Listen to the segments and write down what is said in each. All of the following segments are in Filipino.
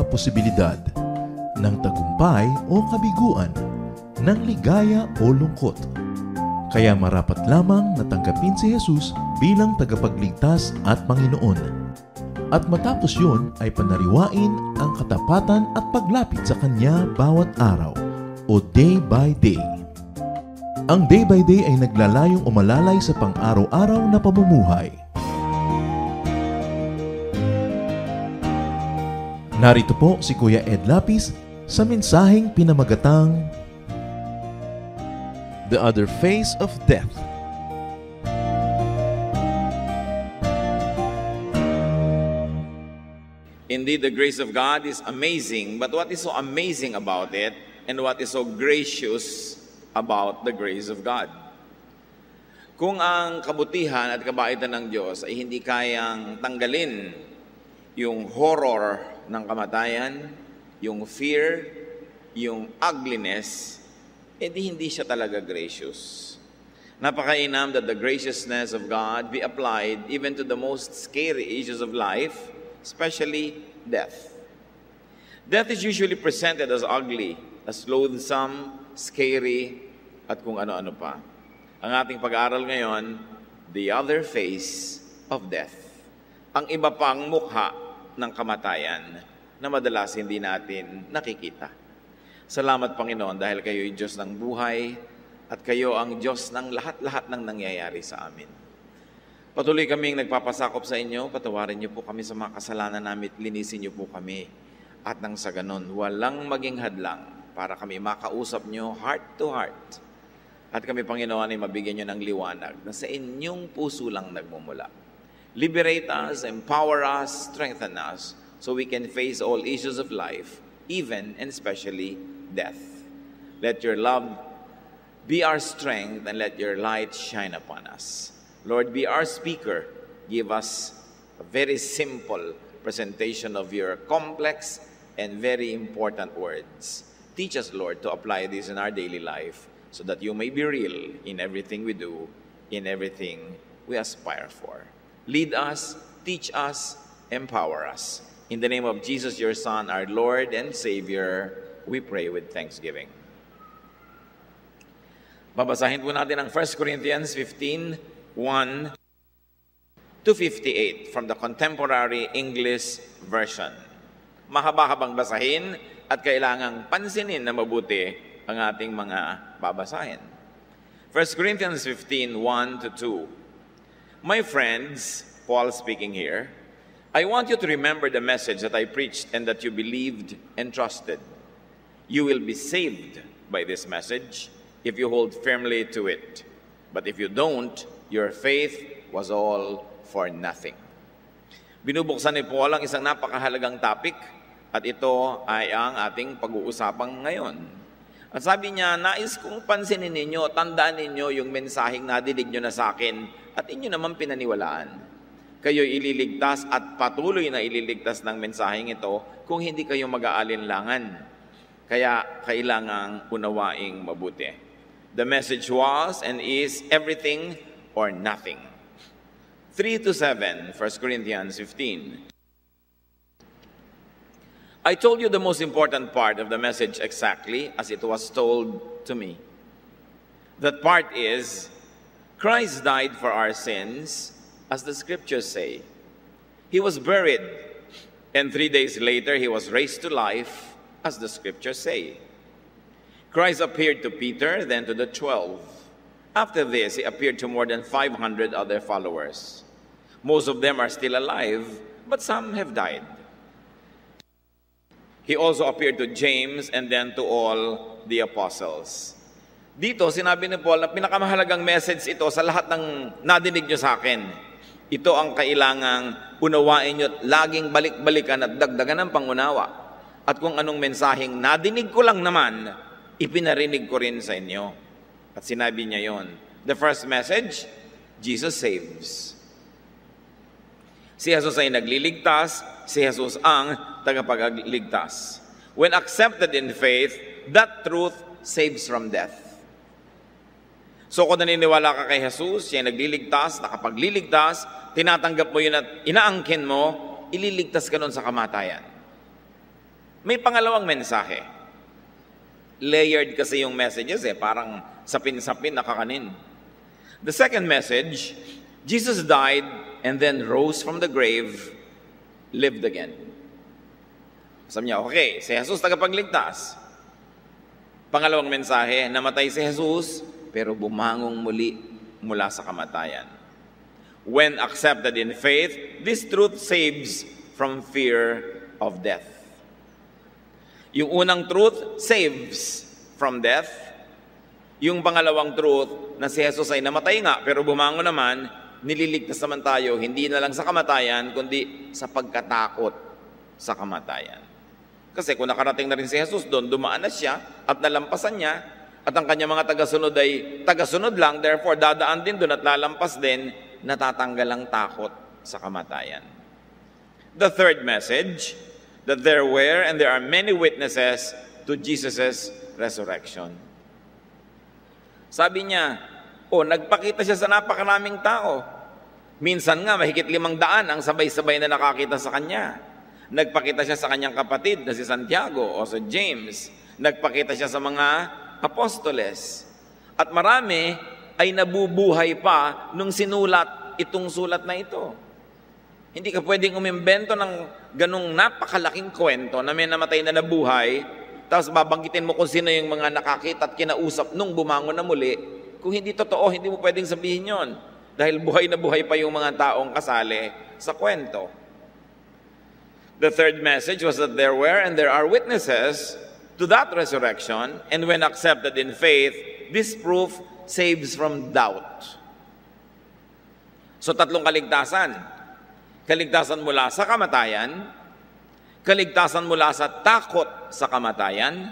posibilidad ng tagumpay o kabiguan, ng ligaya o lungkot. Kaya marapat lamang na tanggapin si Jesus bilang tagapagligtas at Panginoon. At matapos yun ay panariwain ang katapatan at paglapit sa Kanya bawat araw o day by day. Ang day by day ay naglalayong umalalay sa pang-araw-araw na pamumuhay. Narito po si Kuya Ed Lapis sa mensaheng pinamagatang The Other Face of Death. Indeed, the grace of God is amazing, but what is so amazing about it and what is so gracious about the grace of God? Kung ang kabutihan at kabaitan ng Diyos ay hindi kayang tanggalin yung horror ng kamatayan, yung fear, yung ugliness, edi hindi siya talaga gracious. Napakainam that the graciousness of God be applied even to the most scary issues of life, especially death. Death is usually presented as ugly, as loathsome, scary, at kung ano-ano pa. Ang ating pag-aaral ngayon, the other face of death. Ang iba pang mukha ng kamatayan na madalas hindi natin nakikita. Salamat Panginoon dahil kayo'y Diyos ng buhay at kayo ang Diyos ng lahat-lahat ng nangyayari sa amin. Patuloy kaming nagpapasakop sa inyo, patawarin niyo po kami sa mga kasalanan namin, linisin niyo po kami. At nang sa ganon, walang maging hadlang para kami makausap niyo heart to heart. At kami Panginoon ay mabigyan niyo ng liwanag na sa inyong puso lang nagmumula. Liberate us, empower us, strengthen us, so we can face all issues of life, even and especially death. Let your love be our strength and let your light shine upon us. Lord, be our speaker. Give us a very simple presentation of your complex and very important words. Teach us, Lord, to apply this in our daily life so that you may be real in everything we do, in everything we aspire for. Lead us, teach us, empower us. In the name of Jesus, your Son, our Lord and Savior, we pray with thanksgiving. Babasahin po natin ang 1 Corinthians 15, 1 to 58 from the Contemporary English Version. Mahaba-habang basahin at kailangang pansinin na mabuti ang ating mga babasahin. 1 Corinthians 15, 1 to 2. My friends, Paul speaking here, I want you to remember the message that I preached and that you believed and trusted. You will be saved by this message if you hold firmly to it. But if you don't, your faith was all for nothing. Binubuksan ni Paul ang isang napakahalagang topic at ito ay ang ating pag-uusapang ngayon. At sabi niya, nais kong pansinin ninyo, tandaan ninyo yung mensaheng nadinig nyo na sa akin at inyo naman pinaniwalaan. Kayo'y ililigtas at patuloy na ililigtas ng mensaheng ito kung hindi kayo mag-aalinlangan. Kaya kailangang unawaing mabuti. The message was and is everything or nothing. 3 to 7, 1 Corinthians 15. I told you the most important part of the message exactly as it was told to me. That part is, Christ died for our sins, as the scriptures say. He was buried, and 3 days later he was raised to life, as the scriptures say. Christ appeared to Peter, then to the 12. After this, he appeared to more than 500 other followers. Most of them are still alive, but some have died. He also appeared to James and then to all the apostles. Dito, sinabi ni Paul na pinakamahalagang message ito sa lahat ng nadinig nyo sa akin. Ito ang kailangang unawain nyo at laging balik-balikan at dagdagan ng pangunawa. At kung anong mensaheng nadinig ko lang naman, ipinarinig ko rin sa inyo. At sinabi niya yon. The first message, Jesus saves. Si Jesus ay nagliligtas, si Jesus ang tagapagligtas. When accepted in faith, that truth saves from death. So kung naniniwala ka kay Jesus, siya nagliligtas, nakapagliligtas, tinatanggap mo yun at inaangkin mo, ililigtas ka nun sa kamatayan. May pangalawang mensahe. Layered kasi yung messages parang sapin-sapin, nakakanin. The second message, Jesus died and then rose from the grave, lived again. Sabi niya, okay, si Jesus tagapagligtas. Pangalawang mensahe, namatay si Jesus, pero bumangong muli mula sa kamatayan. When accepted in faith, this truth saves from fear of death. Yung unang truth, saves from death. Yung pangalawang truth, na si Jesus ay namatay nga, pero bumangon naman, nililigtas naman tayo, hindi na lang sa kamatayan, kundi sa pagkatakot sa kamatayan. Kasi kung nakarating na rin si Jesus doon, dumaan na siya at nalampasan niya, at ang kanyang mga tagasunod ay tagasunod lang, therefore dadaan din doon at lalampas din, natatanggal ang takot sa kamatayan. The third message, that there were and there are many witnesses to Jesus' resurrection. Sabi niya, nagpakita siya sa napakaraming tao. Minsan nga, mahigit 500 ang sabay-sabay na nakakita sa kanya. Nagpakita siya sa kanyang kapatid na si Santiago o si James. Nagpakita siya sa mga apostoles. At marami ay nabubuhay pa nung sinulat itong sulat na ito. Hindi ka pwedeng umimbento ng ganong napakalaking kwento na may namatay na nabuhay, tapos babanggitin mo kung sino yung mga nakakita at kinausap nung bumangon na muli. Kung hindi totoo, hindi mo pwedeng sabihin yon. Dahil buhay na buhay pa yung mga taong kasali sa kwento. The third message was that there were and there are witnesses to that resurrection, and when accepted in faith, this proof saves from doubt. So tatlong kaligtasan. Kaligtasan mula sa kamatayan, kaligtasan mula sa takot sa kamatayan,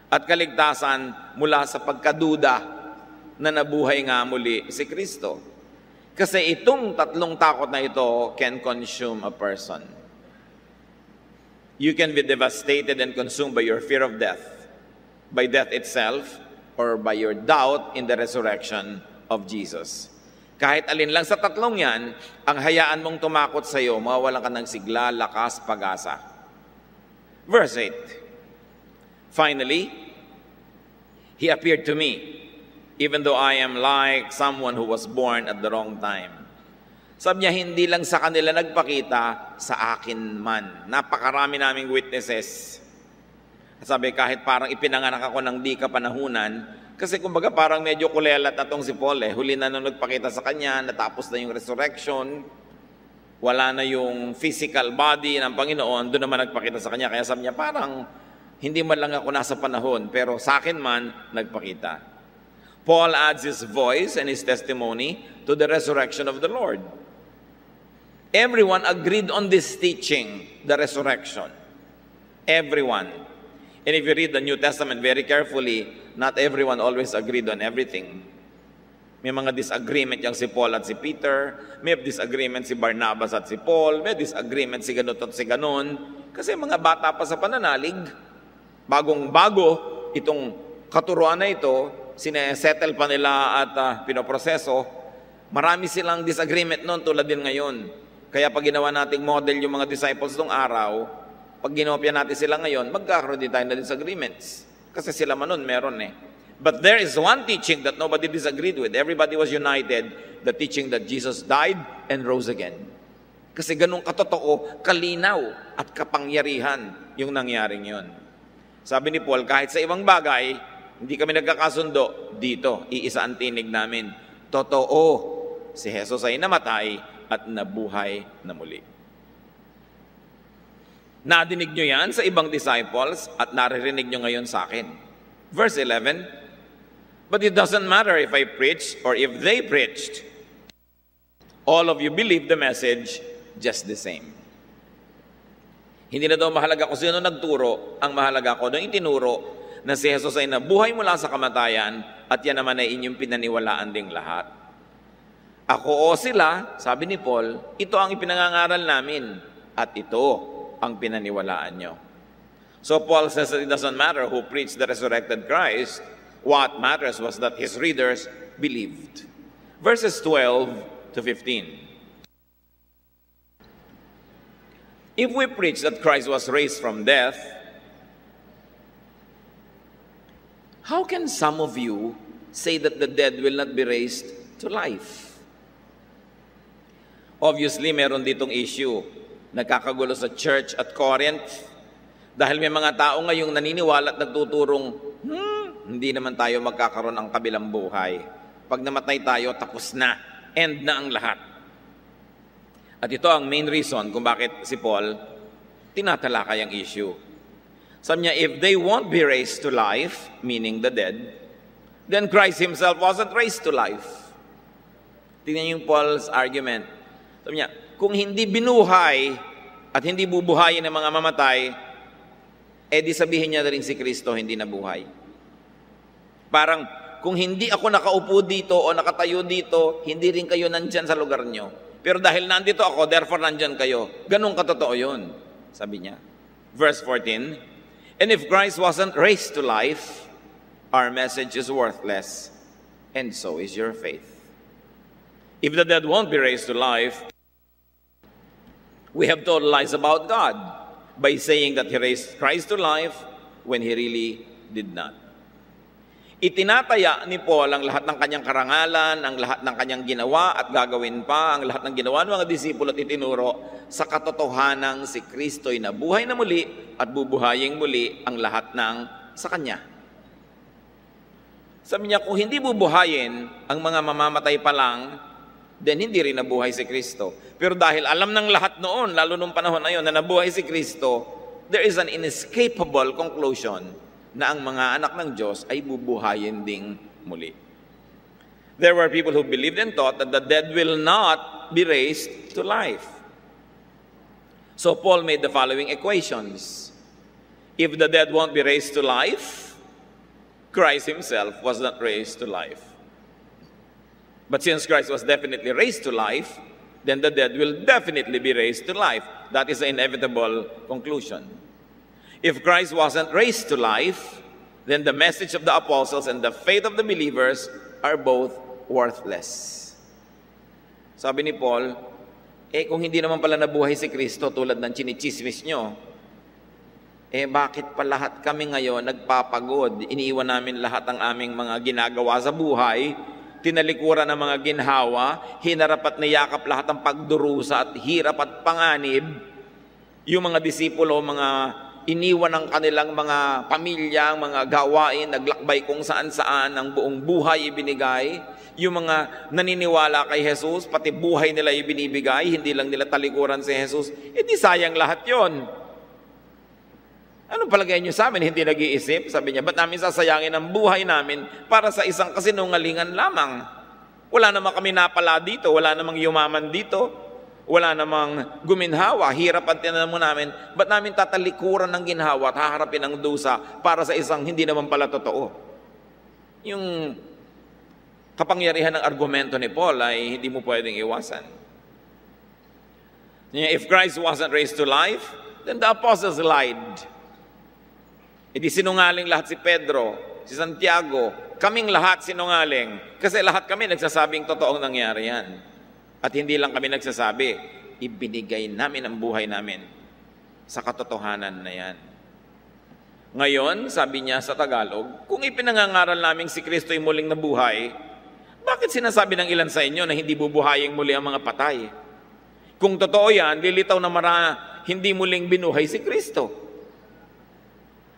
at kaligtasan mula sa pagkaduda na nabuhay nga muli si Kristo. Kasi itong tatlong takot na ito can consume a person. You can be devastated and consumed by your fear of death, by death itself, or by your doubt in the resurrection of Jesus. Kahit alin lang sa tatlong yan, ang hayaan mong tumakot sa iyo, mawawalan ka ng sigla, lakas, pag-asa. Verse 8. Finally, He appeared to me, even though I am like someone who was born at the wrong time. Sabi niya, hindi lang sa kanila nagpakita, sa akin man. Napakarami naming witnesses. Sabi, kahit parang ipinanganak ako ng di kapanahunan, kasi kumbaga parang medyo kulelat na tong si Paul huli na nung nagpakita sa kanya, natapos na yung resurrection, wala na yung physical body ng Panginoon, doon naman nagpakita sa kanya. Kaya sabi niya, parang hindi man lang ako nasa panahon, pero sa akin man, nagpakita. Paul adds his voice and his testimony to the resurrection of the Lord. Everyone agreed on this teaching, the resurrection. Everyone. And if you read the New Testament very carefully, not everyone always agreed on everything. May mga disagreement yung si Paul at si Peter, may disagreement si Barnabas at si Paul, may disagreement si ganun at si ganun. Kasi mga bata pa sa pananalig, bagong-bago itong katuruan na ito, sinesettle pa nila at pinoproseso, marami silang disagreement noon tulad din ngayon. Kaya pag ginawa nating model yung mga disciples nung araw, pag ginopya natin sila ngayon, magkakaroon din tayo na disagreements. Kasi sila man nun, meron But there is one teaching that nobody disagreed with. Everybody was united, the teaching that Jesus died and rose again. Kasi ganun katotoo, kalinaw at kapangyarihan yung nangyaring yun. Sabi ni Paul, kahit sa ibang bagay, hindi kami nagkakasundo, dito, iisa ang tinig namin. Totoo, si Jesus ay namatay at nabuhay na muli. Nadinig nyo yan sa ibang disciples at naririnig nyo ngayon sa akin. Verse 11, but it doesn't matter if I preach or if they preached. All of you believe the message just the same. Hindi na daw mahalaga kung sino nagturo, ang mahalaga ko nung itinuro na si Jesus ay nabuhay mula sa kamatayan at yan naman ay inyong pinaniwalaan ding lahat. Ako o sila, sabi ni Paul, ito ang ipinangangaral namin at ito ang pinaniwalaan nyo. So Paul says that it doesn't matter who preached the resurrected Christ. What matters was that his readers believed. Verses 12 to 15. If we preach that Christ was raised from death, how can some of you say that the dead will not be raised to life? Obviously, meron ditong issue. Nagkakagulo sa church at Corinth dahil may mga tao ngayong naniniwala at nagtuturong, hindi naman tayo magkakaroon ng kabilang buhay. Pag namatay tayo, tapos na. End na ang lahat. At ito ang main reason kung bakit si Paul tinatalakay ang issue. Sabi niya, if they won't be raised to life, meaning the dead, then Christ himself wasn't raised to life. Tingnan yung Paul's argument. Sabi niya, kung hindi binuhay at hindi bubuhayin ng mga mamatay, di sabihin niya na rin si Kristo hindi nabuhay. Parang, kung hindi ako nakaupo dito o nakatayo dito, hindi rin kayo nandyan sa lugar nyo. Pero dahil nandito ako, therefore nandyan kayo. Ganun katotoo yun, sabi niya. Verse 14, and if Christ wasn't raised to life, our message is worthless, and so is your faith. If the dead won't be raised to life, we have told lies about God by saying that He raised Christ to life when He really did not. Itinataya ni Paul ang lahat ng kanyang karangalan, ang lahat ng kanyang ginawa at gagawin pa, ang lahat ng ginawa ng mga disipulo at itinuro sa katotohanang si Kristo'y nabuhay na muli at bubuhayin muli ang lahat ng sa Kanya. Sabi niya, kung hindi bubuhayin ang mga mamamatay pa lang, then hindi rin nabuhay si Kristo. Pero dahil alam ng lahat noon, lalo nung panahon na yun, na nabuhay si Kristo, there is an inescapable conclusion na ang mga anak ng Diyos ay bubuhayin ding muli. There were people who believed and taught that the dead will not be raised to life. So Paul made the following equations. If the dead won't be raised to life, Christ himself was not raised to life. But since Christ was definitely raised to life, then the dead will definitely be raised to life. That is the inevitable conclusion. If Christ wasn't raised to life, then the message of the apostles and the faith of the believers are both worthless. Sabi ni Paul, kung hindi naman pala nabuhay si Kristo tulad ng chinichismis nyo, bakit pa lahat kami ngayon nagpapagod? Iniiwan namin lahat ang aming mga ginagawa sa buhay, tinalikuran ng mga ginhawa, hinarap at niyakap lahat ng pagdurusa at hirap at panganib. Yung mga disipulo, mga iniwan ng kanilang mga pamilya, mga gawain, naglakbay kung saan-saan, ang buong buhay ibinigay. Yung mga naniniwala kay Jesus, pati buhay nila ibinibigay, hindi lang nila talikuran si Jesus, di sayang lahat yon. Ano palagay niyo sa amin? Hindi nag-iisip? Sabi niya, ba't namin sasayangin ang buhay namin para sa isang kasinungalingan lamang? Wala namang kami napala dito, wala namang yumaman dito, wala namang guminhawa, hirap at tinanong mo namin, ba't namin tatalikuran ng ginhawa at haharapin ang dusa para sa isang hindi naman pala totoo? Yung kapangyarihan ng argumento ni Paul ay hindi mo pwedeng iwasan. If Christ wasn't raised to life, then the apostles lied. Hindi sinungaling lahat si Pedro, si Santiago, kaming lahat sinungaling. Kasi lahat kami nagsasabing totoong nangyari yan. At hindi lang kami nagsasabi, ibinigay namin ang buhay namin sa katotohanan na yan. Ngayon, sabi niya sa Tagalog, kung ipinangangaral namin si Kristo ay muling nabuhay, bakit sinasabi ng ilan sa inyo na hindi bubuhaying muli ang mga patay? Kung totoo yan, lilitaw na hindi muling binuhay si Kristo.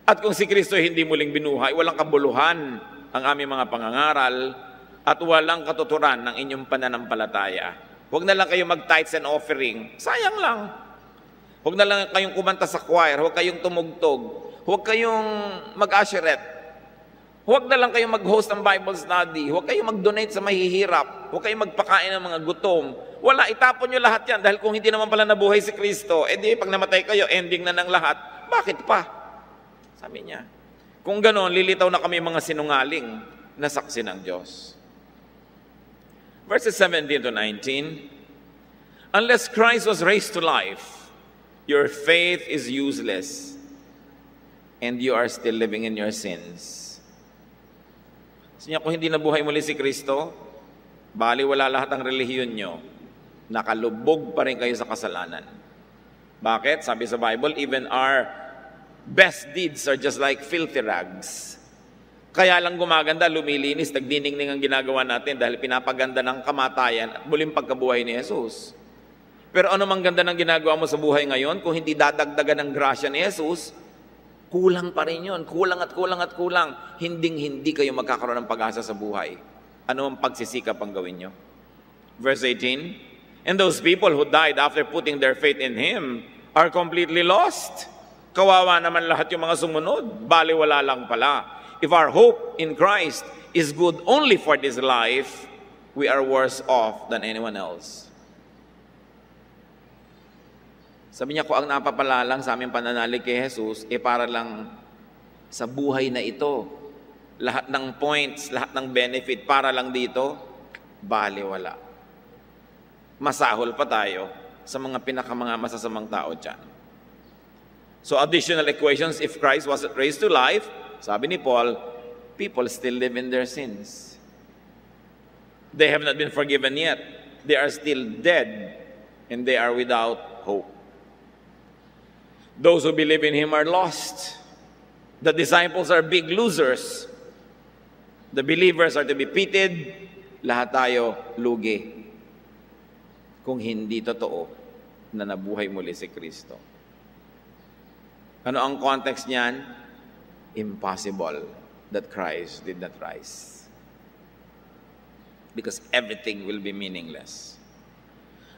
At kung si Kristo ay hindi muling binuhay, walang kabuluhan ang aming mga pangangaral at walang katuturan ng inyong pananampalataya. Huwag na lang kayong mag-tithes and offering. Sayang lang. Huwag na lang kayong kumanta sa choir. Huwag kayong tumugtog. Huwag kayong mag-usherette. Huwag na lang kayong mag-host ng Bible study. Huwag kayong mag-donate sa mahihirap. Huwag kayong magpakain ng mga gutom. Wala, itapon nyo lahat yan. Dahil kung hindi naman pala nabuhay si Kristo, pag namatay kayo, ending na ng lahat. Bakit pa? Sabi niya. Kung ganon, lilitaw na kami mga sinungaling na saksi ng Diyos. Verses 17 to 19, unless Christ was raised to life, your faith is useless, and you are still living in your sins. Sabi niya, kung hindi nabuhay muli si Kristo, baliwala lahat ang relihiyon nyo, nakalubog pa rin kayo sa kasalanan. Bakit? Sabi sa Bible, even our best deeds are just like filthy rags. Kaya lang gumaganda, lumilinis, nagdiningning ang ginagawa natin dahil pinapaganda ng kamatayan at muling pagkabuhay ni Jesus. Pero ano mang ganda ng ginagawa mo sa buhay ngayon, kung hindi dadagdagan ng grasya ni Jesus, kulang pa rin yun. Kulang at kulang at kulang. Hinding-hindi kayo magkakaroon ng pag-asa sa buhay. Ano ang pagsisikap ang gawin nyo? Verse 18, and those people who died after putting their faith in Him are completely lost. Kawawa naman lahat yung mga sumunod. Baliwala lang pala. If our hope in Christ is good only for this life, we are worse off than anyone else. Sabi niya, kung ang napapalalang sa aming pananalig kay Jesus, para lang sa buhay na ito, lahat ng points, lahat ng benefit, para lang dito, baliwala. Masahol pa tayo sa mga mga masasamang tao dyan. So additional equations, if Christ was raised to life, sabi ni Paul, people still live in their sins. They have not been forgiven yet. They are still dead, and they are without hope. Those who believe in Him are lost. The disciples are big losers. The believers are to be pitied. Lahat tayo lugi. Kung hindi totoo na nabuhay muli si Kristo. Ano ang context niyan? Impossible that Christ did not rise. Because everything will be meaningless.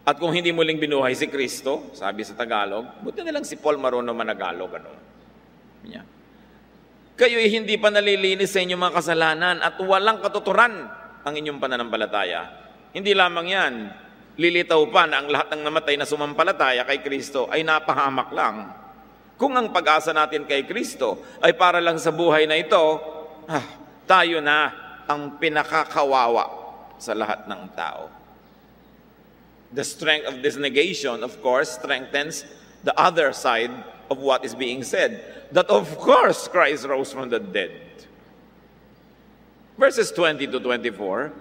At kung hindi muling binuhay si Kristo, sabi sa Tagalog, buti na lang si Paul marunong managalog. Yeah. Kayo'y hindi pa nalilinis sa inyong mga kasalanan at walang katuturan ang inyong pananampalataya. Hindi lamang yan, lilitaw pa na ang lahat ng namatay na sumampalataya kay Kristo ay napahamak lang. Kung ang pag-asa natin kay Kristo ay para lang sa buhay na ito, tayo na ang pinakakawawa sa lahat ng tao. The strength of this negation, of course, strengthens the other side of what is being said. That of course Christ rose from the dead. Verses 20 to 24,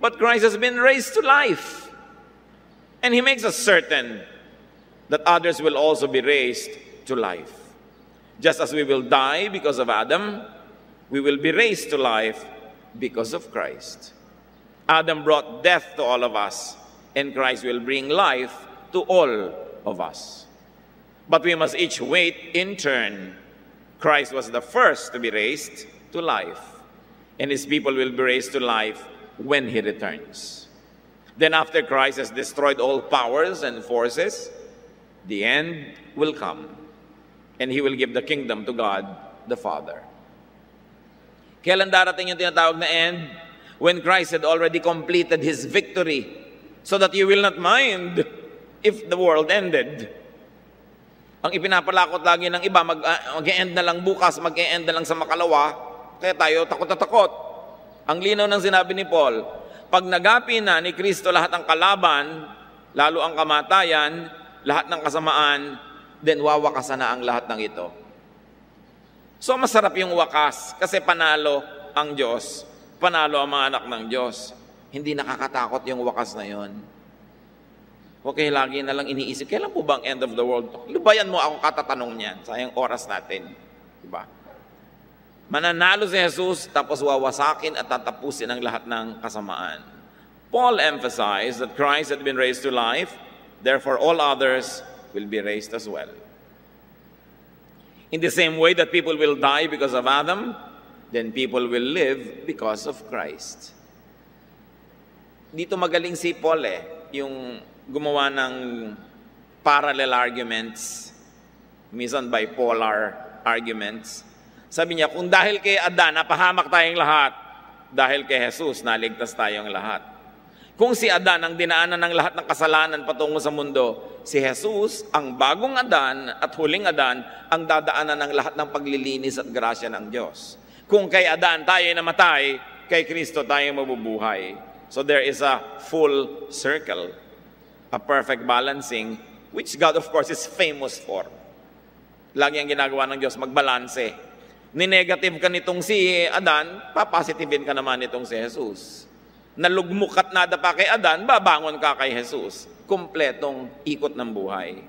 but Christ has been raised to life. And He makes us certain that others will also be raised to life. Just as we will die because of Adam, we will be raised to life because of Christ. Adam brought death to all of us, and Christ will bring life to all of us. But we must each wait in turn. Christ was the first to be raised to life, and His people will be raised to life when He returns. Then after Christ has destroyed all powers and forces, the end will come. And He will give the kingdom to God the Father. Kailan darating yung tinatawag na end? When Christ had already completed His victory, so that you will not mind if the world ended. Ang ipinapalakot lagi ng iba, mag-e-end na lang bukas, mag-e-end na lang sa makalawa, kaya tayo takot na takot. Ang linaw ng sinabi ni Paul, pag nagapi na ni Kristo lahat ng kalaban, lalo ang kamatayan, lahat ng kasamaan, then wawakasan na ang lahat ng ito. So masarap yung wakas kasi panalo ang Diyos, panalo ang mga anak ng Diyos. Hindi nakakatakot yung wakas na yon. Okay, lagi na lang iniisip, kailan po ba ang end of the world? Lubayan mo ako katatanong niyan, sayang oras natin. Diba? Mananalo si Jesus, tapos wawasakin at tatapusin ang lahat ng kasamaan. Paul emphasized that Christ had been raised to life, therefore all others will be raised as well. In the same way that people will die because of Adam, then people will live because of Christ. Dito magaling si Paul yung gumawa ng parallel arguments, minsan bipolar arguments. Sabi niya, kung dahil kay Adan, napahamak tayong lahat, dahil kay Jesus, naligtas tayong lahat. Kung si Adan ang dinaanan ng lahat ng kasalanan patungo sa mundo, si Jesus, ang bagong Adan at huling Adan, ang dadaanan ng lahat ng paglilinis at grasya ng Diyos. Kung kay Adan tayo namatay, kay Kristo tayo mabubuhay. So there is a full circle, a perfect balancing, which God of course is famous for. Lagi ang ginagawa ng Diyos, magbalanse. Ni-negative ka nitong si Adan, papositivein ka naman nitong si Jesus. Nalugmok at nadapa kay Adan, babangon ka kay Jesus. Kompletong ikot ng buhay.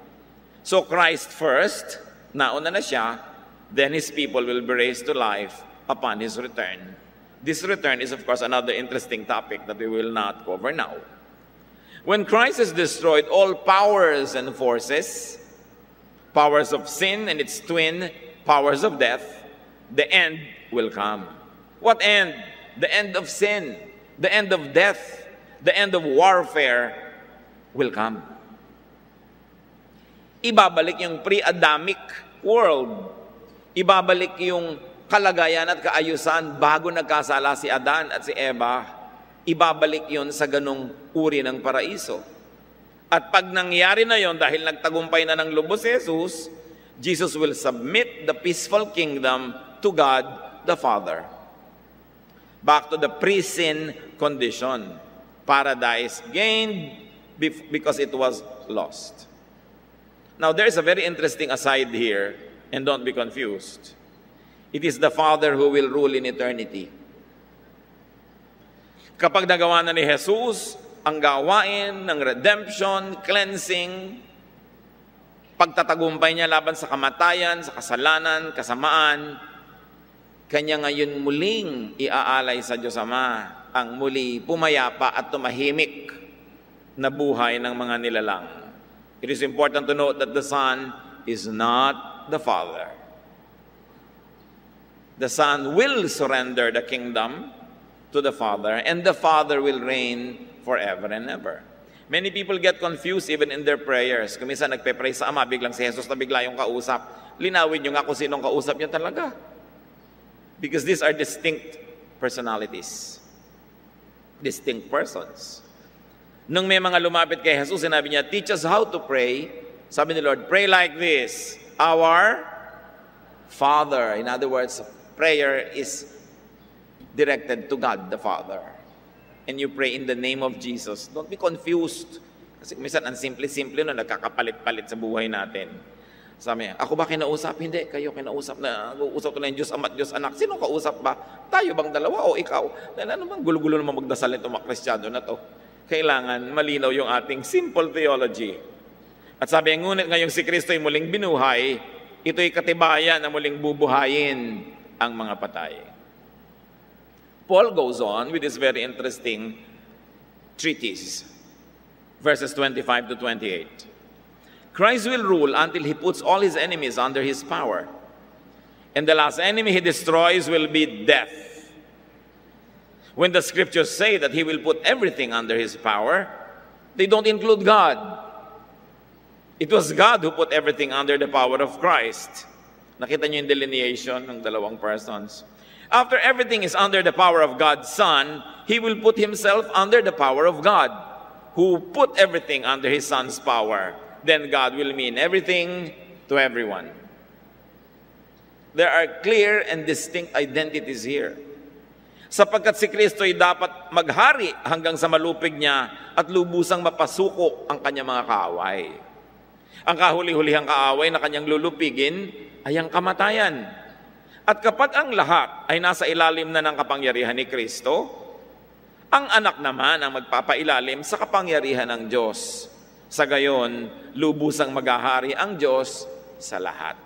So Christ first, nauna na siya, then His people will be raised to life upon His return. This return is, of course, another interesting topic that we will not cover now. When Christ has destroyed all powers and forces, powers of sin and its twin, powers of death, the end will come. What end? The end of sin, the end of death, the end of warfare will come. Ibabalik yung pre-Adamic world. Ibabalik yung kalagayan at kaayusan bago nagkasala si Adan at si Eva. Ibabalik yun sa ganong uri ng paraiso. At pag nangyari na yon dahil nagtagumpay na ng lubos si Jesus, Jesus will submit the peaceful kingdom to God the Father. Back to the pre-sin condition. Paradise gained because it was lost. Now, there is a very interesting aside here, and don't be confused. It is the Father who will rule in eternity. Kapag nagawa na ni Jesus ang gawain ng redemption, cleansing, pagtatagumpay niya laban sa kamatayan, sa kasalanan, kasamaan, kanya ngayon muling iaalay sa Diyos Ama ang muli pumayapa at tumahimik na buhay ng mga nilalang. It is important to note that the Son is not the Father. The Son will surrender the kingdom to the Father, and the Father will reign forever and ever. Many people get confused even in their prayers. Kung minsan nagpe-pray sa Ama, biglang si Jesus na bigla yung kausap. Linawin nyo nga kung sinong kausap niya talaga. Because these are distinct personalities. Distinct persons. Nung may mga lumapit kay Jesus, sinabi niya, teach us how to pray. Sabi ni Lord, pray like this, Our Father. In other words, prayer is directed to God the Father. And you pray in the name of Jesus. Don't be confused. Kasi minsan, ang simple-simple na nagkakapalit-palit sa buhay natin. Sabi niya, ako ba kinausap? Hindi, kayo kinausap na. Usap ko na yung Diyos Ama at Diyos Anak. Sino kausap ba? Tayo bang dalawa o ikaw? Dahil ano bang gulo-gulo naman magdasal ito mga Kristiyano na to? Kailangan malinaw yung ating simple theology. At sabi, ngunit ngayong si Kristo ay muling binuhay, ito'y katibayan na muling bubuhayin ang mga patay. Paul goes on with this very interesting treatise, verses 25 to 28. Christ will rule until He puts all His enemies under His power. And the last enemy He destroys will be death. When the scriptures say that He will put everything under His power, they don't include God. It was God who put everything under the power of Christ. Nakita niyo yung delineation ng dalawang persons. After everything is under the power of God's Son, He will put Himself under the power of God, who put everything under His Son's power. Then God will mean everything to everyone. There are clear and distinct identities here. Sapagkat si Kristo ay dapat maghari hanggang sa malupig niya at lubusang mapasuko ang kanyang mga kaaway. Ang kahuli-hulihang kaaway na kanyang lulupigin ay ang kamatayan. At kapag ang lahat ay nasa ilalim na ng kapangyarihan ni Kristo, ang anak naman ang magpapailalim sa kapangyarihan ng Diyos. Sa gayon, lubusang maghahari ang Diyos sa lahat.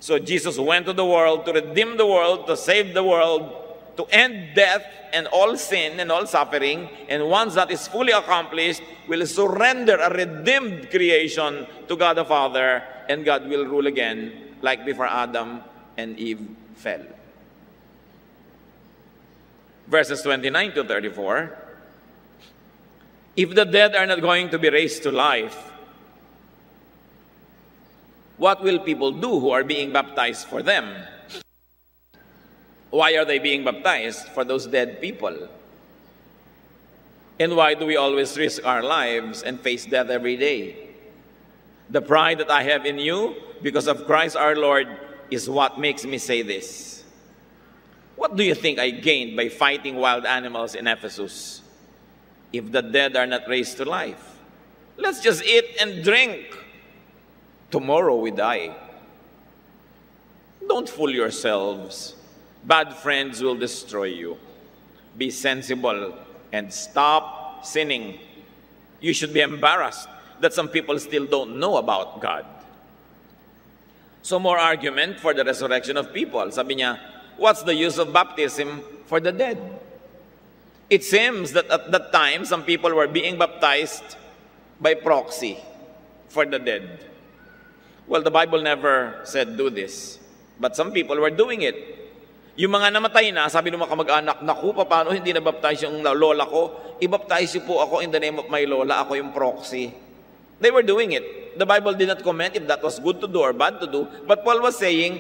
So Jesus went to the world to redeem the world, to save the world, to end death and all sin and all suffering, and once that is fully accomplished, will surrender a redeemed creation to God the Father, and God will rule again like before Adam and Eve fell. Verses 29 to 34, if the dead are not going to be raised to life, what will people do who are being baptized for them? Why are they being baptized? For those dead people. And why do we always risk our lives and face death every day? The pride that I have in you, because of Christ our Lord, is what makes me say this. What do you think I gained by fighting wild animals in Ephesus? If the dead are not raised to life, let's just eat and drink. Tomorrow we die. Don't fool yourselves. Bad friends will destroy you. Be sensible and stop sinning. You should be embarrassed that some people still don't know about God. So more argument for the resurrection of people. Sabi niya, what's the use of baptism for the dead? It seems that at that time, some people were being baptized by proxy for the dead. Well, the Bible never said do this, but some people were doing it. Yung mga namatay na, sabi ng mga kamag-anak, naku, paano hindi nabaptize yung lola ko? I-baptize niyo po ako in the name of my lola, ako yung proxy. They were doing it. The Bible did not comment if that was good to do or bad to do. But Paul was saying,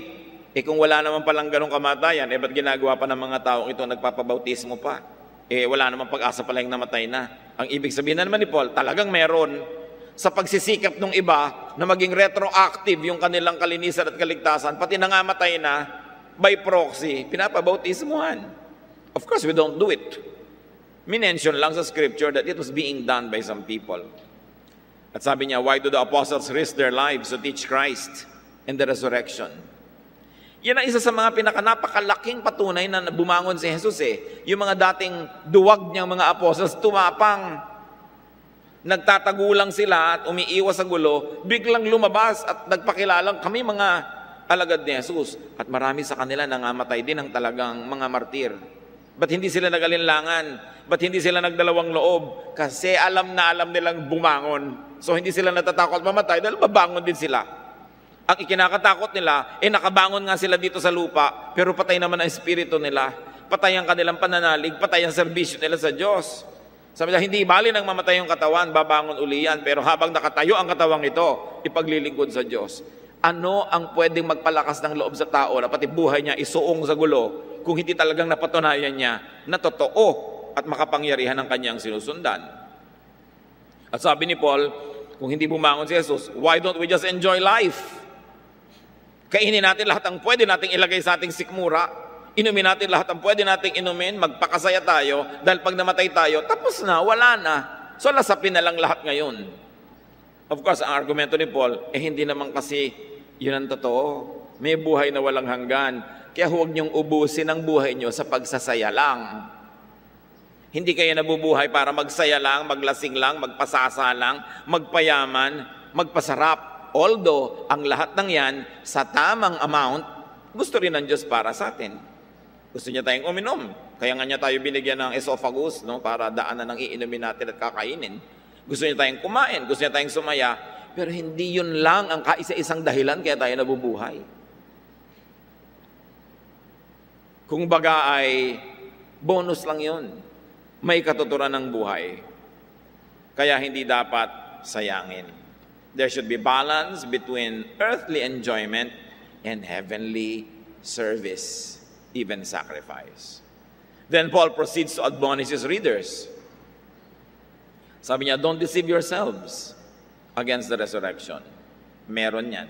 kung wala naman palang ganong kamatayan, ba't ginagawa pa ng mga taong ito nagpapabautismo pa? Wala naman pag-asa pala yung namatay na. Ang ibig sabihin na naman ni Paul, talagang meron sa pagsisikap ng iba na maging retroactive yung kanilang kalinisan at kaligtasan, pati nangamatay na by proxy, pinapabautismuhan. Of course, we don't do it. Minention lang sa scripture that it was being done by some people. At sabi niya, why do the apostles risk their lives to teach Christ and the resurrection? Yan ang isa sa mga napakalaking patunay na bumangon si Jesus Yung mga dating duwag niyang mga apostles, tumapang. Nagtatagulang sila at umiiwas sa gulo, biglang lumabas at nagpakilalang kami mga alagad ni Jesus. At marami sa kanila nangamatay din ng talagang mga martir. Ba't hindi sila nagalinlangan? Ba't hindi sila nagdalawang loob? Kasi alam na alam nilang bumangon. So hindi sila natatakot mamatay dahil babangon din sila. Ang ikinakatakot nila, nakabangon nga sila dito sa lupa, pero patay naman ang espiritu nila. Patay ang kanilang pananalig, patay ang serbisyo nila sa Diyos. Sabi nila, hindi bali nang mamatay yung katawan, babangon uli yan. Pero habang nakatayo ang katawang ito, ipaglilingkod sa Diyos. Ano ang pwedeng magpalakas ng loob sa tao na pati buhay niya isuong sa gulo kung hindi talagang napatunayan niya na totoo at makapangyarihan ang kanyang sinusundan? At sabi ni Paul, kung hindi bumangon si Jesus, why don't we just enjoy life? Kainin natin lahat ang pwede nating ilagay sa ating sikmura. Inumin natin lahat ang pwede nating inumin. Magpakasaya tayo. Dahil pag namatay tayo, tapos na, wala na. So lasapin na lang lahat ngayon. Of course, ang argumento ni Paul, hindi naman kasi yun ang totoo. May buhay na walang hanggan. Kaya huwag niyong ubusin ang buhay niyo sa pagsasaya lang. Hindi kayo nabubuhay para magsaya lang, maglasing lang, magpasasa lang, magpayaman, magpasarap. Although, ang lahat ng yan, sa tamang amount, gusto rin ng Diyos para sa atin. Gusto niya tayong uminom. Kaya nga niya tayo binigyan ng esophagus, para daanan ng iinumin natin at kakainin. Gusto niya tayong kumain, gusto niya tayong sumaya. Pero hindi yun lang ang kaisa-isang dahilan kaya tayo nabubuhay. Kung baga ay bonus lang yun. May katuturan ng buhay. Kaya hindi dapat sayangin. There should be balance between earthly enjoyment and heavenly service, even sacrifice. Then Paul proceeds to admonish his readers. Sabi niya, don't deceive yourselves against the resurrection. Meron yan.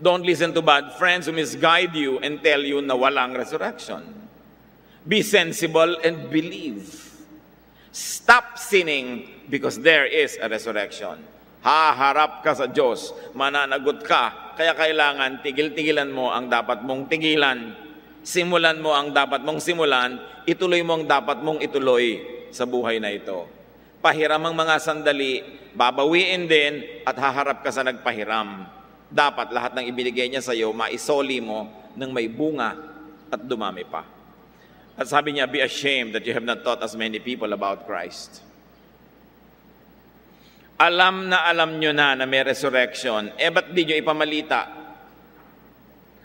Don't listen to bad friends who misguide you and tell you na walang resurrection. Be sensible and believe. Stop sinning because there is a resurrection. Haharap ka sa Diyos, mananagot ka, kaya kailangan tigil-tigilan mo ang dapat mong tigilan. Simulan mo ang dapat mong simulan, ituloy mo ang dapat mong ituloy sa buhay na ito. Pahiram ang mga sandali, babawiin din at haharap ka sa nagpahiram. Dapat lahat ng ibinigay niya sa iyo, maisoli mo ng may bunga at dumami pa. At sabi niya, be ashamed that you have not taught as many people about Christ. Alam nyo na may resurrection, ba't di nyo ipamalita?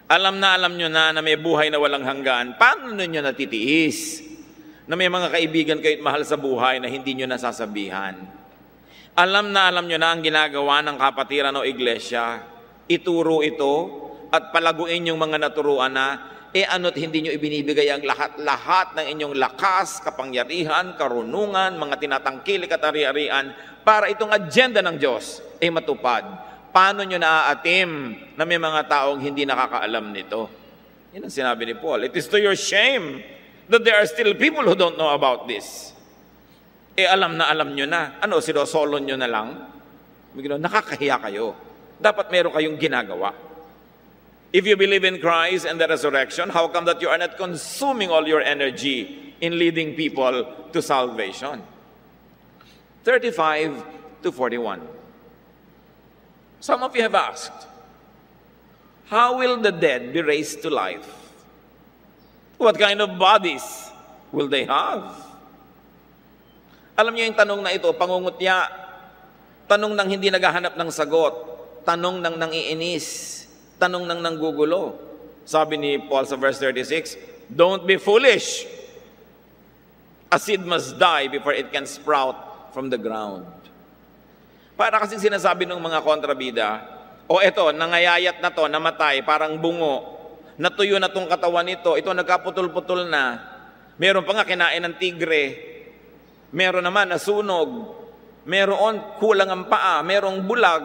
Alam nyo na may buhay na walang hanggan, paano nyo natitiis? Na may mga kaibigan kayo't mahal sa buhay na hindi nyo nasasabihan. Alam nyo na ang ginagawa ng kapatiran o iglesia, ituro ito at palaguin yung mga naturuan na, ano't hindi nyo ibinibigay ang lahat-lahat ng inyong lakas, kapangyarihan, karunungan, mga tinatangkilik at ari-arian, para itong agenda ng Diyos ay matupad. Paano nyo naaatim na may mga taong hindi nakakaalam nito? Yan ang sinabi ni Paul. It is to your shame that there are still people who don't know about this. Alam nyo na. Ano, silosolon nyo na lang? Nakakahiya kayo. Dapat meron kayong ginagawa. If you believe in Christ and the resurrection, how come that you are not consuming all your energy in leading people to salvation? 35 to 41. Some of you have asked, how will the dead be raised to life? What kind of bodies will they have? Alam niyo yung tanong na ito, pangungutya, tanong nang hindi naghahanap ng sagot, tanong nang nangiinis, tanong nang nanggugulo. Sabi ni Paul sa verse 36, don't be foolish. A seed must die before it can sprout from the ground. Para kasing sinasabi ng mga kontrabida, o eto, nangayayat na to, namatay, parang bungo, natuyo na tong katawan nito, ito nagkaputol-putol na, meron pa nga kinain ng tigre, meron naman nasunog, meron kulang ang paa, merong bulag,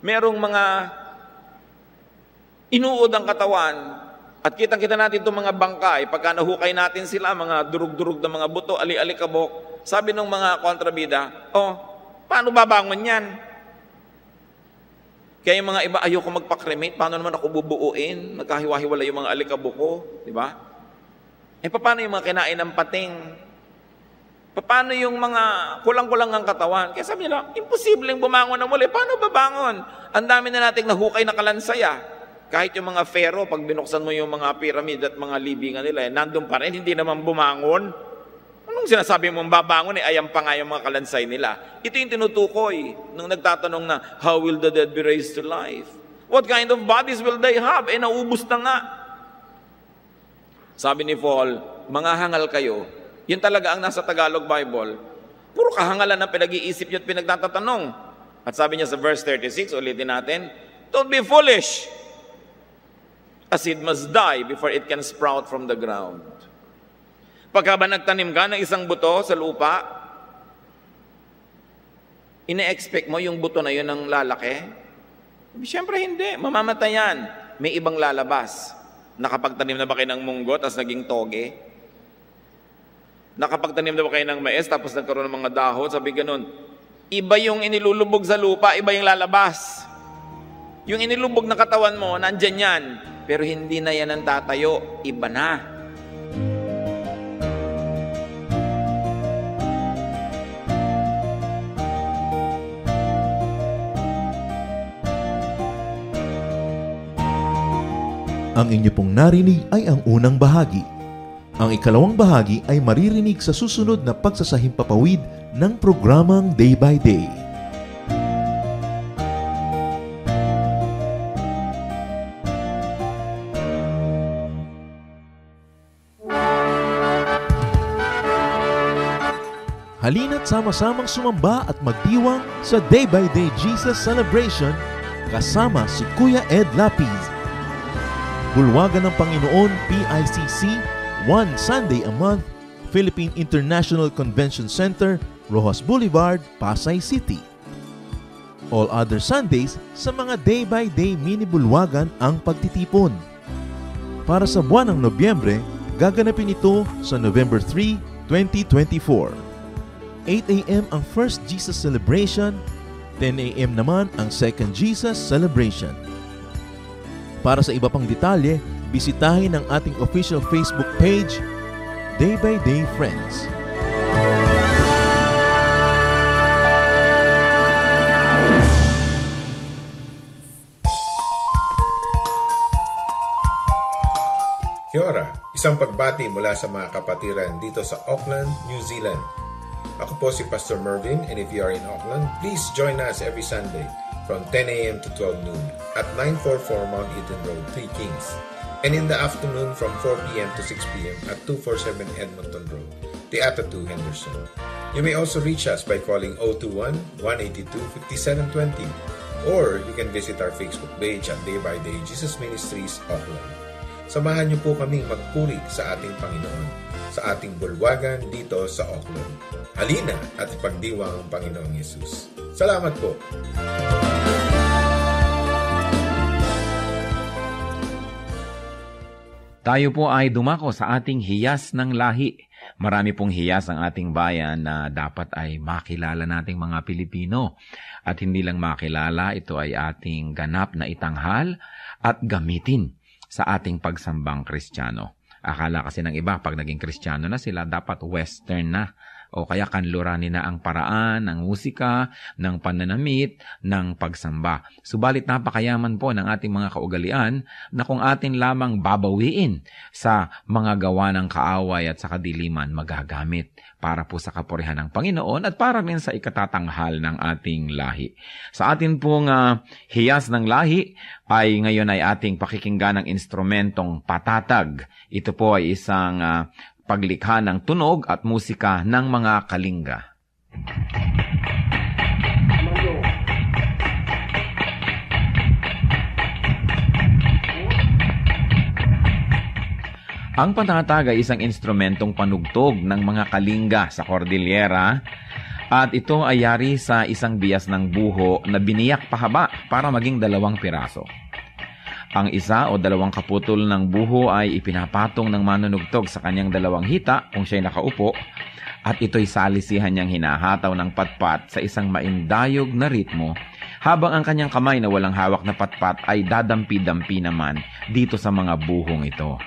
merong mga inuod ang katawan, at kitang-kita natin itong mga bangkay, pagka nahukay natin sila, mga durug-durug na mga buto, ali-alikabok, sabi ng mga kontrabida, paano babangon yan? Kaya yung mga iba, ayoko magpa-cremate, paano naman ako bubuuin? Magkahiwa-hiwala yung mga alikabok ko, di ba? Paano yung mga kinain ng pating? Paano yung mga kulang-kulang ang katawan? Kaya sabi nila, imposibleng bumangon na muli. Paano babangon? Ang dami na nating nahukay na kalansaya. Kahit yung mga pharaoh, pag binuksan mo yung mga pyramid at mga libingan nila, nandun pa rin, hindi naman bumangon. Anong sinasabi mong babangon, ayan pa nga yung mga kalansay nila. Ito yung tinutukoy nung nagtatanong na, how will the dead be raised to life? What kind of bodies will they have? Naubos na nga. Sabi ni Paul, mga hangal kayo. Yun talaga ang nasa Tagalog Bible. Puro kahangalan ang pinag-iisip nyo at pinagtatanong. At sabi niya sa verse 36, ulitin natin, don't be foolish. A seed must die before it can sprout from the ground. Pagka ba nagtanim ka ng isang buto sa lupa, ine-expect mo yung buto na yun ang lalaki? Siyempre hindi, mamamatay yan. May ibang lalabas. Nakapagtanim na ba kayo ng munggo tapos naging toge? Nakapagtanim na ba kayo ng mais tapos nagkaroon ng mga dahon? Sabi ganun, iba yung inilulubog sa lupa, iba yung lalabas. Yung inilubog na katawan mo, nandyan yan. Pero hindi na yan ang tatayo, iba na. Ang inyo pong narinig ay ang unang bahagi. Ang ikalawang bahagi ay maririnig sa susunod na pagsasahimpapawid ng programang Day by Day. Halina't sama-samang sumamba at magdiwang sa Day by Day Jesus Celebration kasama si Kuya Ed Lapiz. Bulwagan ng Panginoon, PICC, one Sunday a month, Philippine International Convention Center, Rojas Boulevard, Pasay City. All other Sundays, sa mga day-by-day mini-bulwagan ang pagtitipon. Para sa buwan ng Nobyembre, gaganapin ito sa November 3, 2024. 8 a.m. ang First Jesus Celebration, 10 a.m. naman ang Second Jesus Celebration. Para sa iba pang detalye, bisitahin ang ating official Facebook page, Day by Day Friends. Kia ora, isang pagbati mula sa mga kapatiran dito sa Auckland, New Zealand. Ako po si Pastor Mervin, and if you are in Auckland, please join us every Sunday from 10 a.m. to 12 noon at 944 Mount Eden Road, 3 Kings. And in the afternoon from 4 p.m. to 6 p.m. at 247 Edmonton Road, Teatro 2, Henderson. You may also reach us by calling 021-182-5720, or you can visit our Facebook page at Day by Day Jesus Ministries, Auckland. Samahan niyo po kaming magpuri sa ating Panginoon sa ating bulwagan dito sa Auckland. Halina at ipagdiwang ang Panginoong Yesus. Salamat po! Tayo po ay dumako sa ating hiyas ng lahi. Marami pong hiyas ang ating bayan na dapat ay makilala nating mga Pilipino. At hindi lang makilala, ito ay ating ganap na itanghal at gamitin sa ating pagsambang Kristiyano. Akala kasi ng iba, pag naging Kristiyano na sila, dapat Western na. o kaya kanluranin na ang paraan ng musika, ng pananamit, ng pagsamba. Subalit napakayaman po ng ating mga kaugalian na kung atin lamang babawiin sa mga gawa ng kaaway at sa kadiliman magagamit para po sa kapurihan ng Panginoon at para rin sa ikatatanghal ng ating lahi. Sa atin pong hiyas ng lahi ay ngayon ay ating pakikinggan ng instrumentong patatag. Ito po ay isang paglikha ng tunog at musika ng mga kalinga. Ang patatag ay isang instrumentong panugtog ng mga kalinga sa Cordillera at ito ay yari sa isang bias ng buho na biniyak pahaba para maging 2 piraso. Ang isa o 2 kaputol ng buho ay ipinapatong ng manunugtog sa kanyang 2 hita kung siya'y nakaupo at ito'y salisihan niyang hinahataw ng patpat sa isang maindayog na ritmo habang ang kanyang kamay na walang hawak na patpat ay dadampi-dampi naman dito sa mga buhong ito.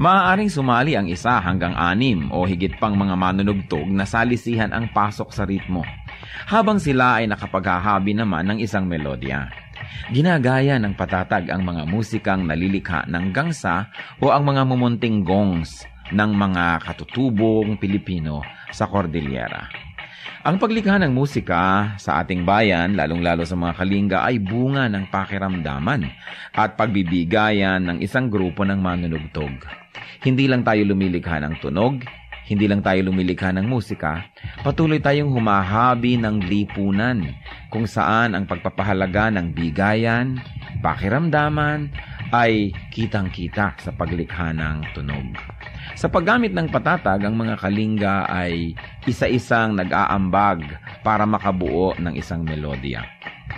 Maaaring sumali ang 1 hanggang 6 o higit pang mga manunugtog na salisihan ang pasok sa ritmo, habang sila ay nakapaghahabi naman ng isang melodya. Ginagaya ng patatag ang mga musikang nalilikha ng gangsa o ang mga mumunting gongs ng mga katutubong Pilipino sa Cordillera. Ang paglikha ng musika sa ating bayan, lalong-lalo sa mga kalinga, ay bunga ng pakiramdaman at pagbibigayan ng isang grupo ng manunugtog. Hindi lang tayo lumilikha ng tunog, hindi lang tayo lumilikha ng musika, patuloy tayong humahabi ng lipunan kung saan ang pagpapahalaga ng bigayan, pakiramdaman ay kitang-kita sa paglikha ng tunog. Sa paggamit ng patatag, ang mga kalinga ay isa-isang nag-aambag para makabuo ng isang melodya.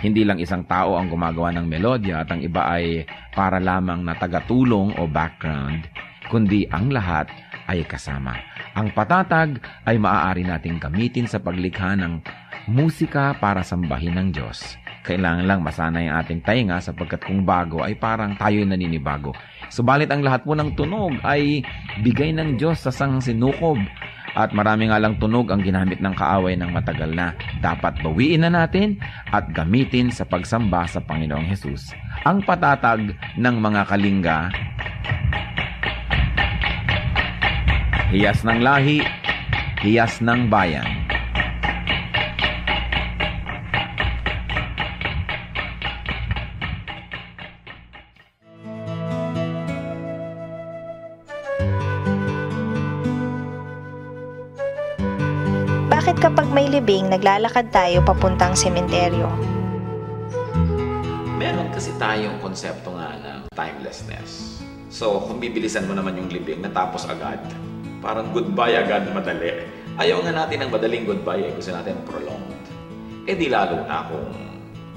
Hindi lang isang tao ang gumagawa ng melodya at ang iba ay para lamang na tagatulong o background, kundi ang lahat ay kasama. Ang patatag ay maaari nating gamitin sa paglikha ng musika para sambahin ng Diyos. Kailangan lang masanay ang ating tainga sapagkat kung bago ay parang tayo'y naninibago. Subalit ang lahat po ng tunog ay bigay ng Diyos sa sinukob. At marami nga lang tunog ang ginamit ng kaaway ng matagal na. Dapat bawiin na natin at gamitin sa pagsamba sa Panginoong Hesus. Ang patatag ng mga kalinga, hiyas ng lahi, hiyas ng bayan. Bakit kapag may libing, naglalakad tayo papuntang sementeryo? Meron kasi tayong konsepto nga ng timelessness. So, kung bibilisan mo naman yung libing, natapos agad. Parang goodbye agad, madali. Ayaw nga natin ng madaling goodbye, gusto natin prolonged. Di lalo na kung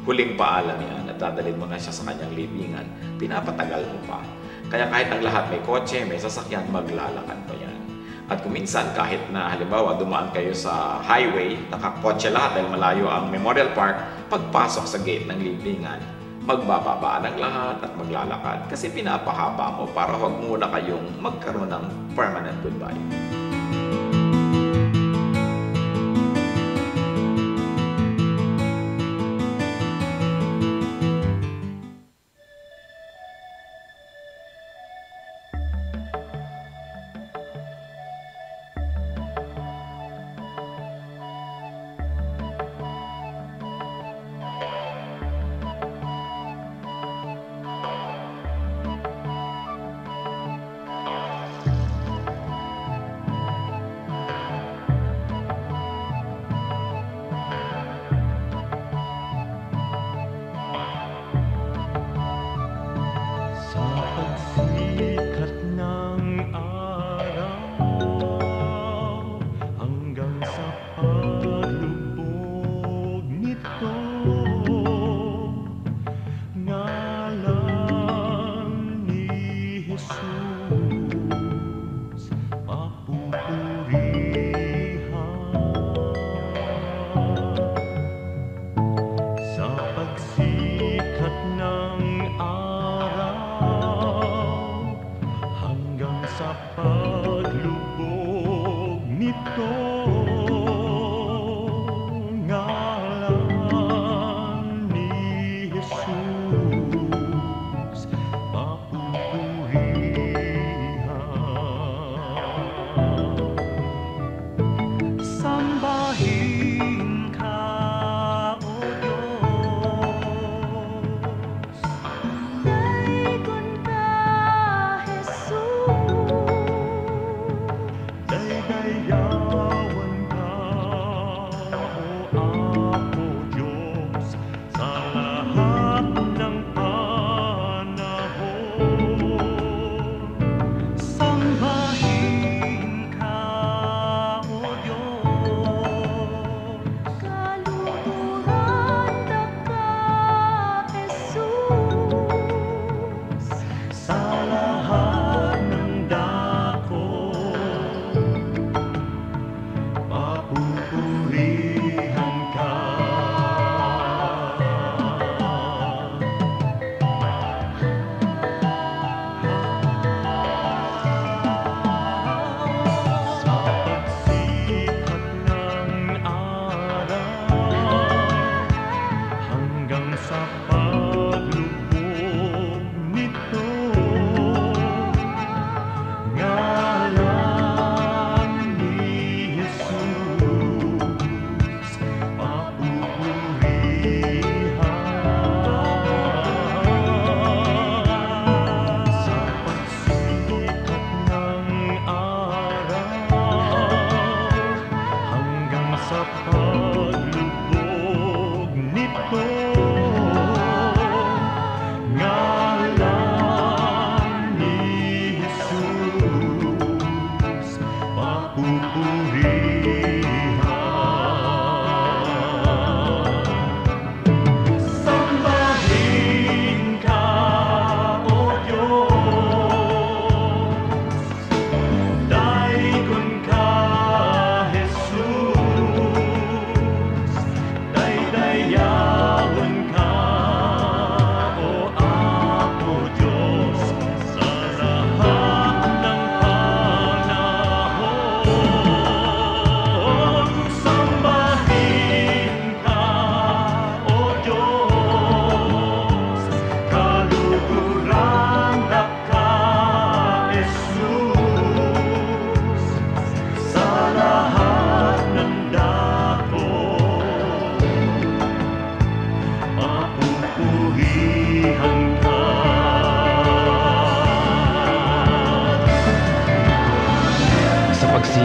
huling paalam yan at dadalhin mo na siya sa kanyang libingan, pinapatagal mo pa. Kaya kahit ang lahat may kotse, may sasakyan, maglalakad pa yan. At kung minsan, kahit na halimbawa dumaan kayo sa highway, nakakotse lahat dahil malayo ang Memorial Park, pagpasok sa gate ng libingan, magbababa ng lahat at maglalakad kasi pinapahaba mo para huwag muna kayong magkaroon ng permanent goodbye.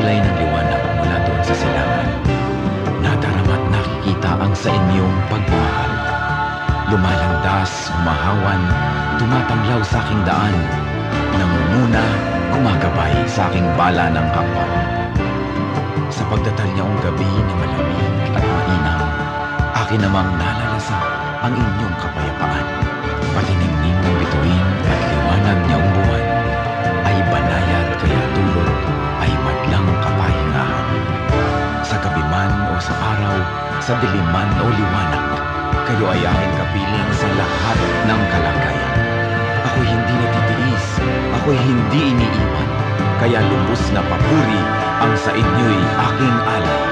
kilay ng liwanag mula doon sa silangan. Nadarama't nakikita ang sa inyong pagmamahal. Lumalandas, humahawan, tumatanglaw sa aking daan. Nangunguna, gumagabay sa aking bala ng hakbang. Sa pagdatal niyong gabi na malamig at mainam, akin namang nalalasa ang inyong kapayapaan. Patiningning ng bituin at liwanag niyong buwan ay banayad kaya dulot ay madlang kapahingahan. Sa gabi man o sa araw, sa dilim man o liwanag, kayo ay aking kapiling sa lahat ng kalagayan. Ako'y hindi natitiis, ako'y hindi iniiwan, kaya lubos na papuri ang sa inyo'y aking alay.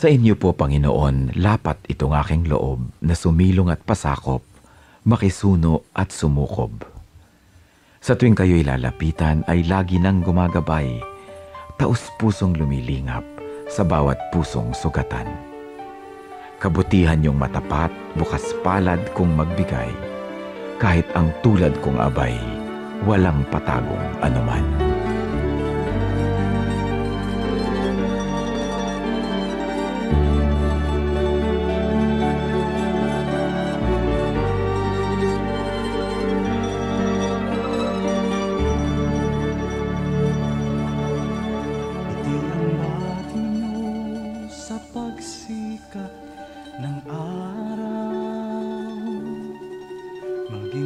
Sa inyo po, Panginoon, lapat itong aking loob na sumilong at pasakop, makisuno at sumukob. Sa tuwing kayo'y lalapitan ay lagi nang gumagabay, taus-pusong lumilingap sa bawat pusong sugatan. Kabutihan niyong matapat, bukas palad kung magbigay, kahit ang tulad kong abay, walang patagong anuman.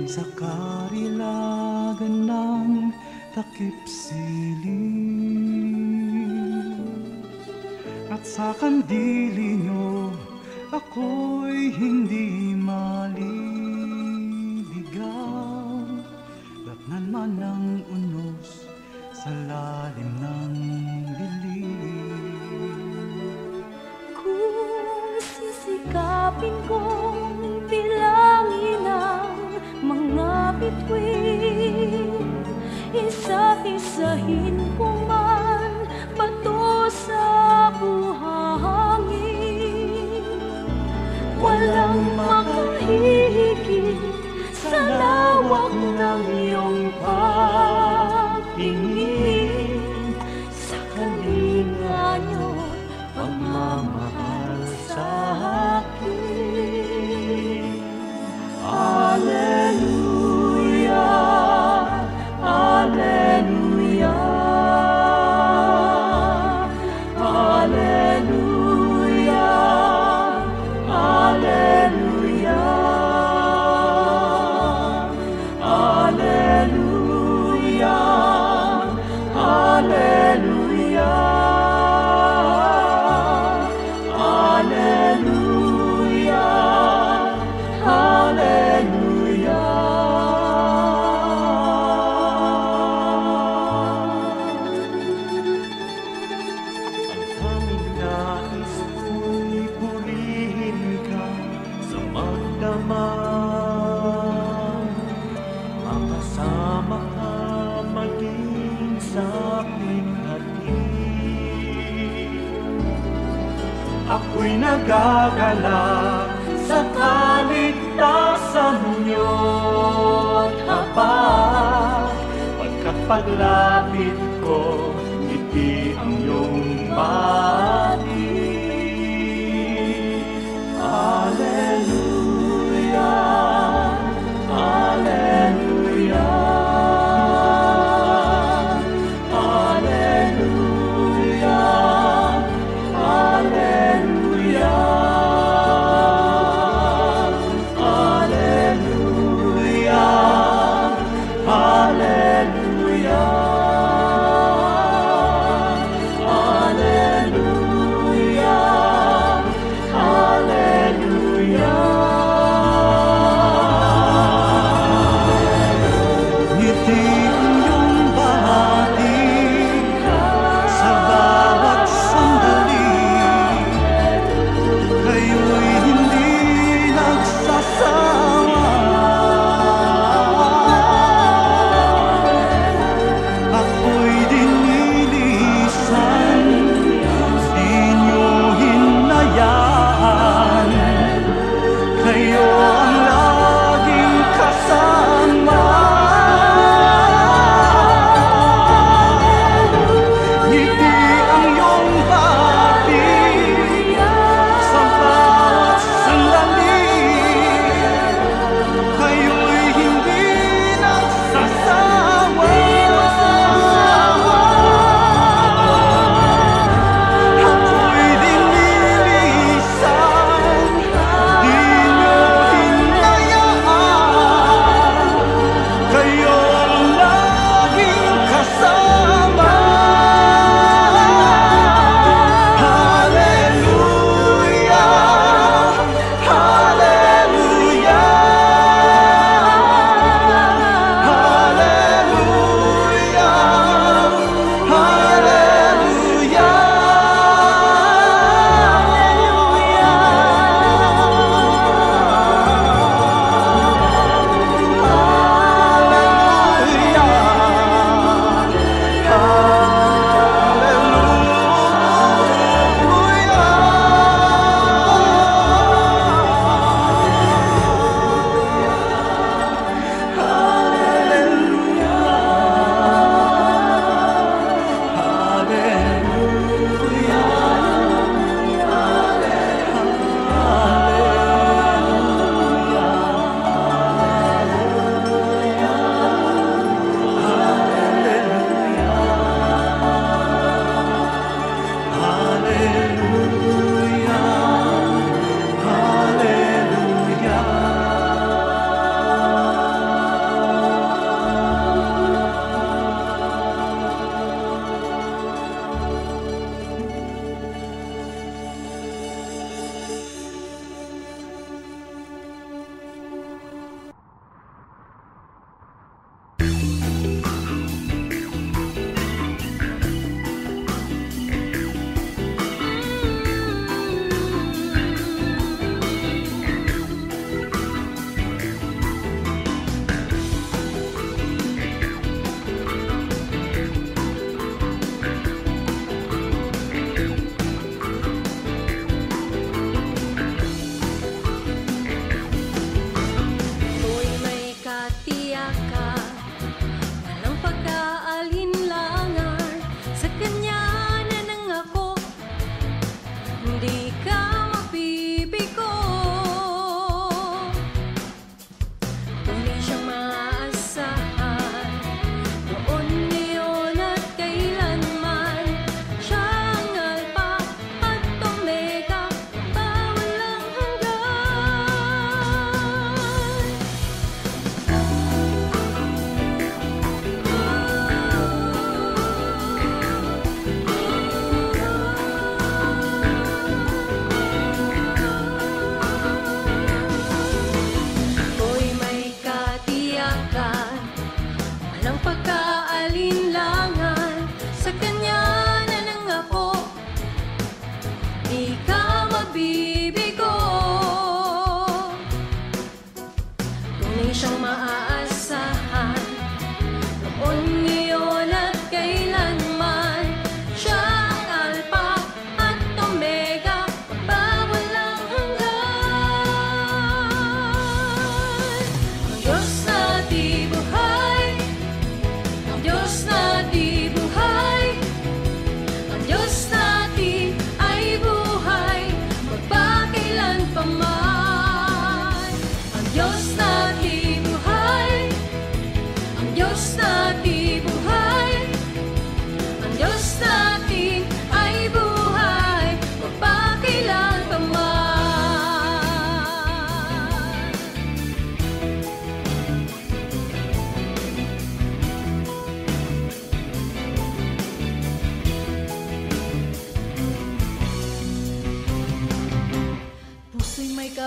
Sa karilagan ng takip siling at sa kandili nyo ako'y hindi maliligaw. Datnan man ang unos sa lalim ng dilim. Kung sisikapin kong bilangin ang mga bituin, isa-isahin ko man bato sa buhangin. Walang makahihigit sa lawak ng iyong pagtingin, sa kalinga niyo pagmamahal sa akin. Alleluia, Alleluia, Alleluia, Alleluia. ako'y nagagalak sa kaligtasan niyo't habag. Pagkat paglapit ko, ngiti ang iyong bati. Hallelujah, Hallelujah, Hallelujah, Hallelujah, Hallelujah, Hallelujah, Hallelujah.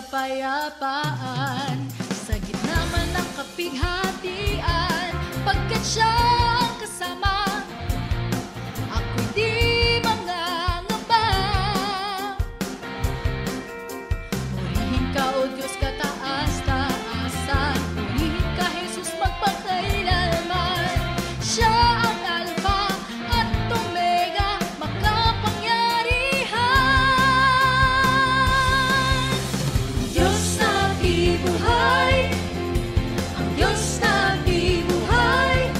kapayapaan sa gitna man ng kapighatian, pagkat siya ang kasama, ako'y di mangangamba. Purihin ka, O Diyos, kataas-taasan, purihin ka, Jesus, magpakailanman. Siya ang Alpha at Omega, makapangyarihan. Diyos na bibuhay, ang Diyos na bibuhay,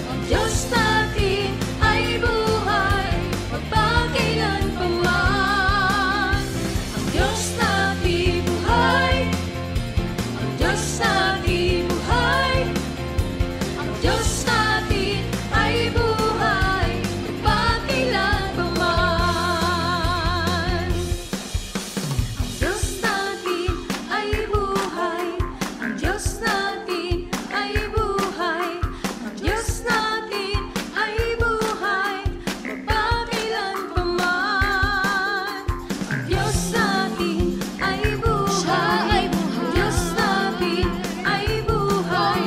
ang Diyos natin ay buhay, magpakailanpaman. Ang Diyos na bibuhay, ang Diyos na bibuhay, ang Diyos natin ay buhay, magpakailanpaman. Ang Diyos natin ay buhay, ang Diyos natin ay buhay, ang Diyos natin ay buhay, magpakailanpaman. Ang Diyos natin ay buhay, ang Diyos natin ay buhay,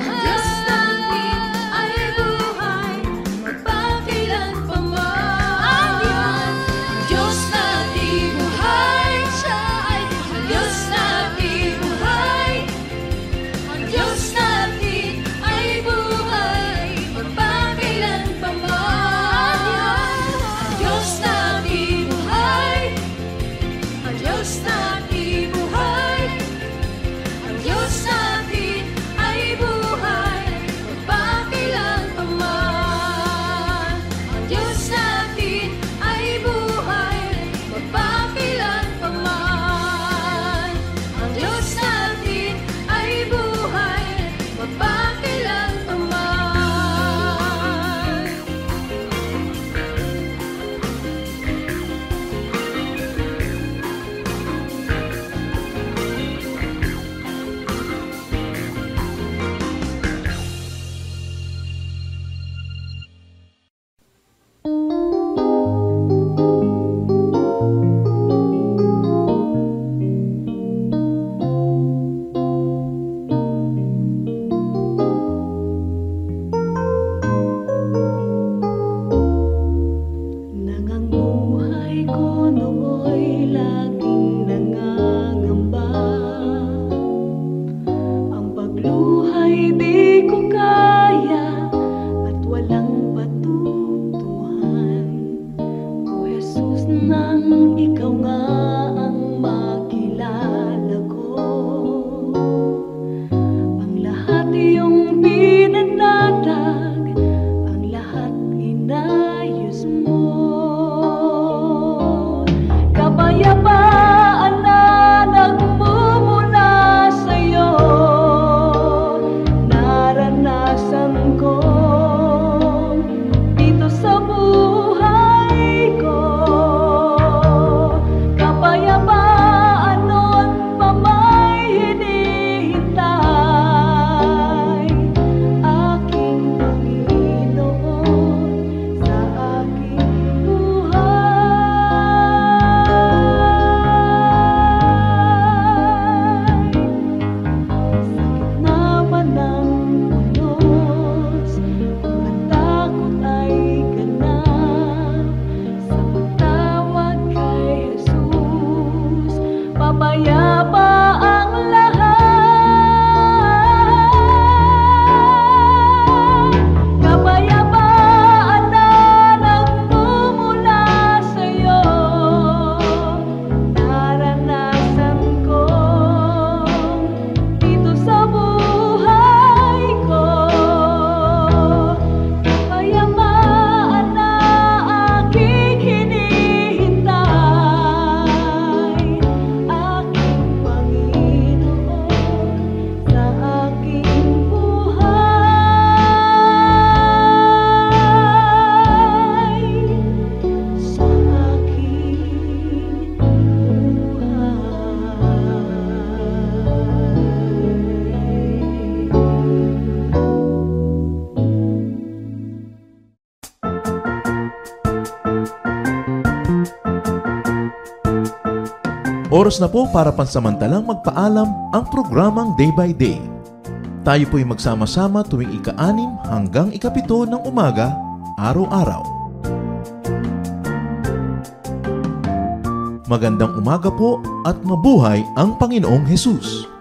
ang Diyos natin ay buhay, magpakailanpaman. Ang Diyos natin buhay, siya ay buhay. Ang Diyos natin buhay, ang Diyos natin ay buhay, magpakailanpaman. Ang Diyos natin buhay, ang Diyos natin buhay, ang Diyos natin ay buhay, magpakailanpaman. Ang Diyos natin ay buhay, magpakailanpaman. Ang Diyos natin ay buhay, magpakailanpaman. Nang ang buhay ko nooy laging nangangamba, ang pagluhay di ko kaya at walang patutuhan. O Jesus, nang ikaw nga ang makilala ko, ang lahat iyong pinanatag, ang lahat inayos mo. Kapayapaan na nagmumula sa'yo, naranasan ko dito sa buhay ko. Oras na po para pansamantalang magpaalam ang programang Day by Day. Tayo po'y magsama-sama tuwing ika-6 hanggang ika-7 ng umaga, araw-araw. Magandang umaga po at mabuhay ang Panginoong Hesus!